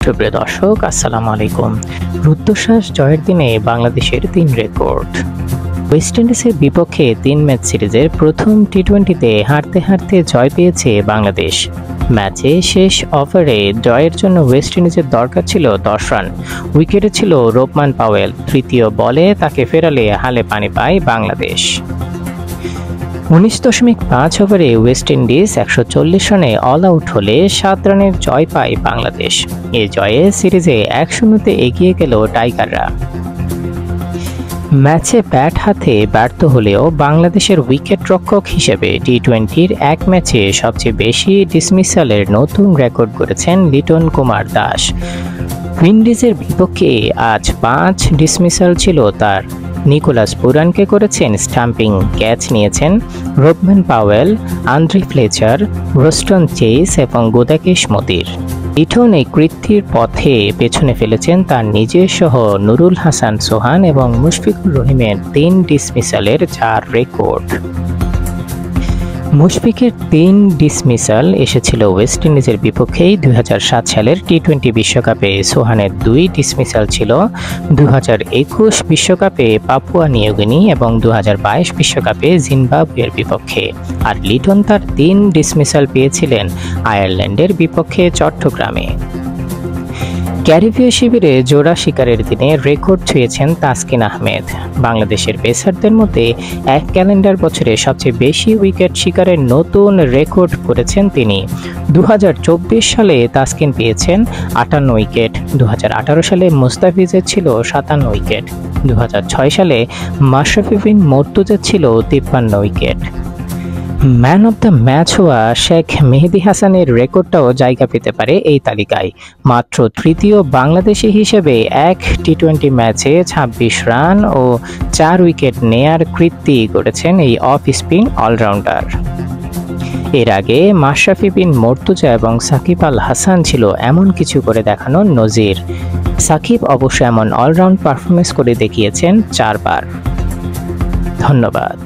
সুপ্রিয় দর্শক, আসসালামু আলাইকুম। রুদ্ধশ্বাস জয়ের দিনে বাংলাদেশের 3 রেকর্ড। ওয়েস্ট ইন্ডিজের বিপক্ষে 3 ম্যাচ সিরিজের প্রথম টি-20তে হারতে হারতে জয় পেয়েছে বাংলাদেশ। ম্যাচে শেষ ওভারে জয়ের জন্য ওয়েস্ট ইন্ডিজের দরকার ছিল 10 রান। উইকেটে ছিল রোবমান পাওয়েল। তৃতীয় বলে তাকে ফেরালে হালে পানি পায় বাংলাদেশ। 19.5 ওভারে ওয়েস্ট ইন্ডিজ 140 রানে অল আউট হলে 7 রানের জয় পায় বাংলাদেশ। এ জয়ে সিরিজে 1-0-তে এগিয়ে গেল টাইগাররা। ম্যাচে ব্যাট হাতে ব্যর্থ হলেও বাংলাদেশের উইকেট রক্ষক হিসেবে টি-20-র এক ম্যাচে সবচেয়ে বেশি ডিসমিসালের নতুন রেকর্ড করেছেন লিটন কুমার দাস। উইন্ডিজের বিপক্ষে আজ 5 ডিসমিসাল ছিল তার। নিকোলাস পুরানকে করেছেন স্টাম্পিং, ক্যাচ নিয়েছেন Rovman Powell, Andre Fletcher, Roston Chase এবং গোদাকেশ মতির। লিটন এই কৃতির পথে পেছনে ফেলেছেন তার নিজের সহ নুরুল হাসান সোহান এবং মুশফিকুর রহিমের 3 ডিসমিসালের 4 রেকর্ড। মুশফিকের 3 ডিসমিসাল এসেছিল ওয়েস্ট ইন্ডিজের বিপক্ষেই 2007 সালের টি-20 বিশ্বকাপে। সোহানের 2 ডিসমিসাল ছিল 2021 বিশ্বকাপে পাপুয়া নিউগিনি এবং 2022 বিশ্বকাপে জিম্বাবুয়ের বিপক্ষে। আর লিটন তার 3 ডিসমিসাল পেয়েছিলেন আয়ারল্যান্ডের বিপক্ষে চট্টগ্রামে। ক্যারিবীয় শিবিরে জোড়া শিকারের দিনে রেকর্ড ছুঁয়েছেন তাসকিন আহমেদ। বাংলাদেশের পেসারদের মধ্যে এক ক্যালেন্ডার বছরে সবচেয়ে বেশি উইকেট শিকারের নতুন রেকর্ড করেছেন তিনি। 2024 সালে তাসকিন পেয়েছেন 58 উইকেট, 2018 সালে মুস্তাফিজের ছিল 57 উইকেট, 2006 সালে মাশরাফি বিন মুর্তজার ছিল 53 wicket. Man of the match হওয়া শেখ মেহেদী হাসানের রেকর্ডটাও জায়গা পেতে পারে এই তালিকায়। মাত্র তৃতীয় বাংলাদেশি হিসেবে এক টি-20 ম্যাচে 26 রান ও 4 উইকেট নেয়ার কীর্তি গড়েছেন এই অফ স্পিন অলরাউন্ডার। এর আগে মাশরাফি বিন মুর্তজা এবং সাকিব আল হাসান ছিল এমন কিছু করে দেখানোর নজির। সাকিব অবশ্য এমন অলরাউন্ড পারফরমেন্স করে দেখিয়েছেন 4 বার। ধন্যবাদ।